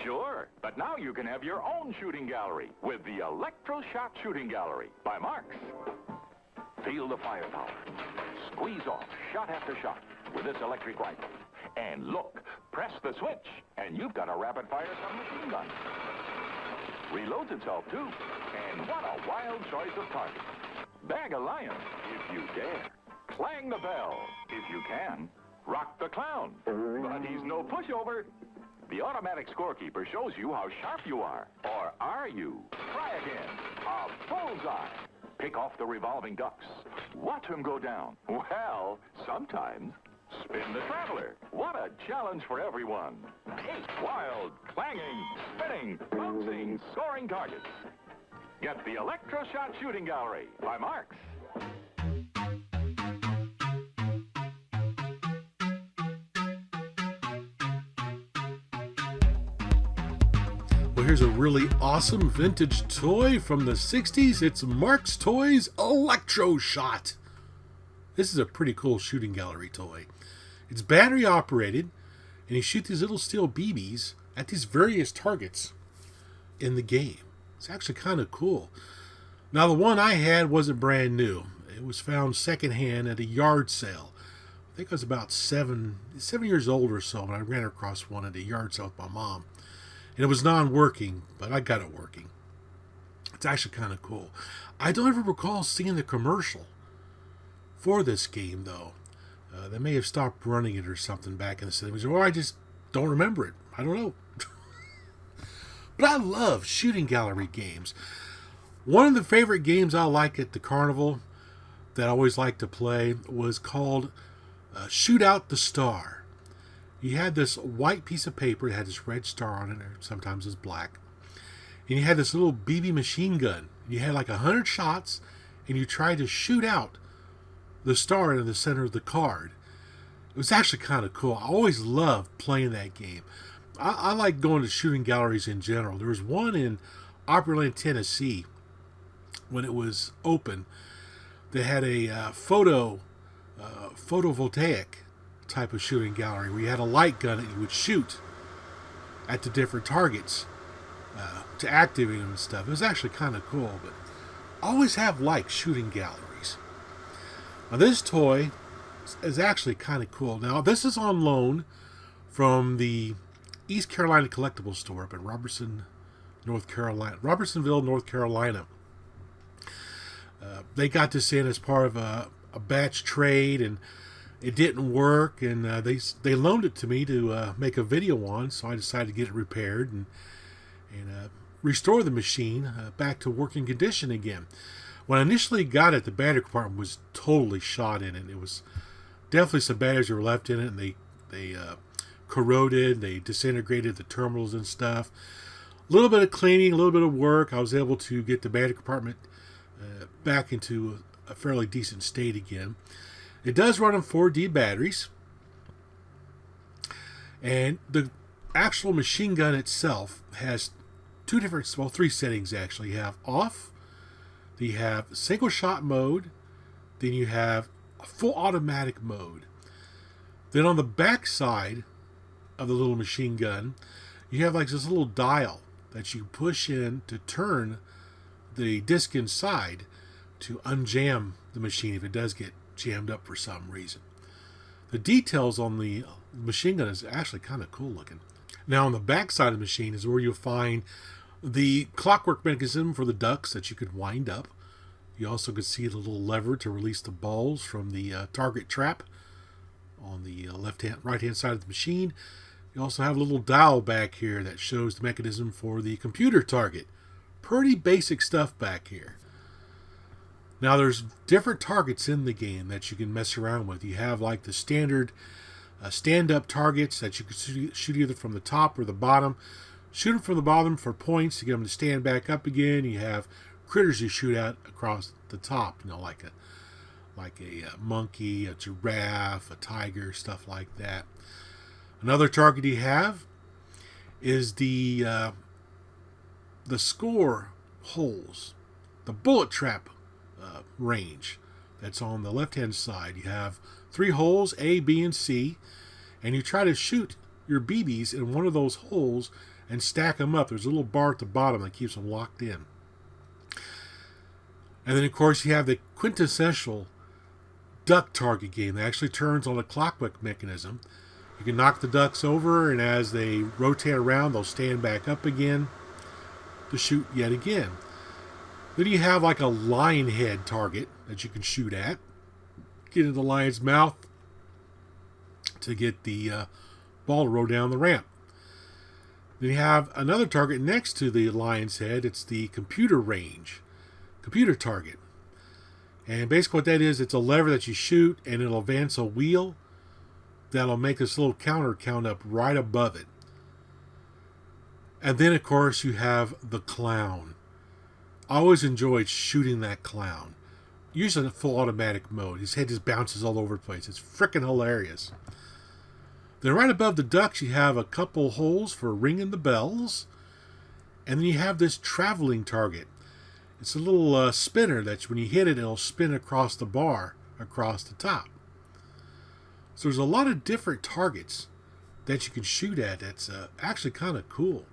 Sure, but now you can have your own shooting gallery with the Electro Shot Shooting Gallery by Marx. Feel the firepower. Squeeze off shot after shot with this electric rifle. And look, press the switch, and you've got a rapid-fire submachine gun. Reloads itself, too. And what a wild choice of targets. Bag a lion, if you dare. Clang the bell, if you can. Rock the clown, but he's no pushover. The automatic scorekeeper shows you how sharp you are. Or are you? Try again. A bullseye. Pick off the revolving ducks. Watch them go down. Well, sometimes. Spin the traveler. What a challenge for everyone. 8 wild, clanging, spinning, bouncing, soaring targets. Get the Electro Shot Shooting Gallery by Marx. Well, here's a really awesome vintage toy from the 60s. It's Marx Toys Electro Shot. This is a pretty cool shooting gallery toy. It's battery operated, and you shoot these little steel BBs at these various targets in the game. It's actually kind of cool. Now, the one I had wasn't brand new. It was found secondhand at a yard sale. I think I was about seven years old or so when I ran across one at a yard sale with my mom. And it was non-working, but I got it working. It's actually kind of cool. I don't ever recall seeing the commercial for this game, though. They may have stopped running it or something back in the 70s. Or I just don't remember it. I don't know. But I love shooting gallery games. One of the favorite games I like at the carnival that I always liked to play was called Shoot Out the Star. You had this white piece of paper that had this red star on it, or sometimes it's black. And you had this little BB machine gun. You had like 100 shots, and you tried to shoot out the star in the center of the card. It was actually kind of cool. I always loved playing that game. I like going to shooting galleries in general. There was one in Opryland, Tennessee, when it was open, that had a photovoltaic type of shooting gallery where you had a light gun and you would shoot at the different targets to activate them and stuff. It was actually kind of cool, but I always have liked shooting galleries. Now, this toy is actually kind of cool. Now, this is on loan from the East Carolina Collectible Store up in Robertsonville, North Carolina. They got this in as part of a batch trade, and it didn't work, and they loaned it to me to make a video on, so I decided to get it repaired and restore the machine back to working condition again. When I initially got it, the battery compartment was totally shot in it. It was definitely some batteries that were left in it, and they corroded, they disintegrated the terminals and stuff. A little bit of cleaning, a little bit of work, I was able to get the battery compartment back into a fairly decent state again. It does run on 4D batteries, and the actual machine gun itself has three settings actually. You have off, then you have single shot mode, then you have a full automatic mode. Then on the back side of the little machine gun, you have like this little dial that you push in to turn the disc inside to unjam the machine if it does get jammed up for some reason. The details on the machine gun is actually kind of cool looking. Now on the back side of the machine is where you'll find the clockwork mechanism for the ducks that you could wind up. You also could see the little lever to release the balls from the target trap on the right-hand side of the machine. You also have a little dial back here that shows the mechanism for the computer target. Pretty basic stuff back here. Now there's different targets in the game that you can mess around with. You have like the standard stand-up targets that you can shoot either from the top or the bottom. Shoot them from the bottom for points to get them to stand back up again. You have critters you shoot at across the top, like a monkey, a giraffe, a tiger, stuff like that. Another target you have is the score holes, the bullet trap range that's on the left-hand side. You have 3 holes, A, B, and C, and you try to shoot your BBs in one of those holes and stack them up. There's a little bar at the bottom that keeps them locked in. And then, of course, you have the quintessential duck target game that actually turns on a clockwork mechanism. You can knock the ducks over, and as they rotate around, they'll stand back up again to shoot yet again. Then you have like a lion head target that you can shoot at. Get in the lion's mouth to get the ball to roll down the ramp. Then you have another target next to the lion's head. It's the computer target. And basically what that is, it's a lever that you shoot and it'll advance a wheel that'll make this little counter count up right above it. And then, of course, you have the clown. I always enjoyed shooting that clown. Usually in full automatic mode. His head just bounces all over the place. It's freaking hilarious. Then right above the ducks, you have a couple holes for ringing the bells. And then you have this traveling target. It's a little spinner that when you hit it, it'll spin across the bar, across the top. So there's a lot of different targets that you can shoot at. That's actually kind of cool.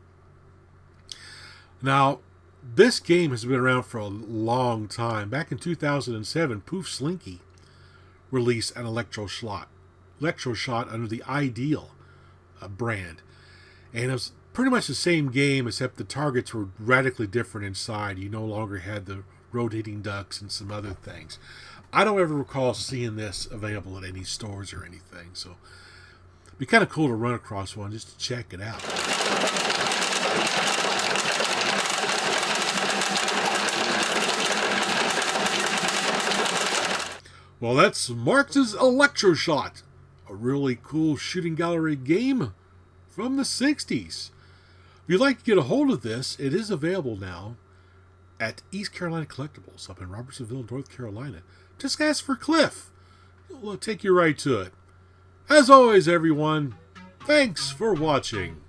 Now, this game has been around for a long time. Back in 2007, Poof Slinky released an Electro shot under the Ideal brand. And it was pretty much the same game, except the targets were radically different inside. You no longer had the rotating ducks and some other things. I don't ever recall seeing this available at any stores or anything. So it'd be kind of cool to run across one just to check it out. Well, that's Marx's Electro Shot, a really cool shooting gallery game from the 60s. If you'd like to get a hold of this, it is available now at East Carolina Collectibles up in Robertsonville, North Carolina. Just ask for Cliff. He'll take you right to it. As always, everyone, thanks for watching.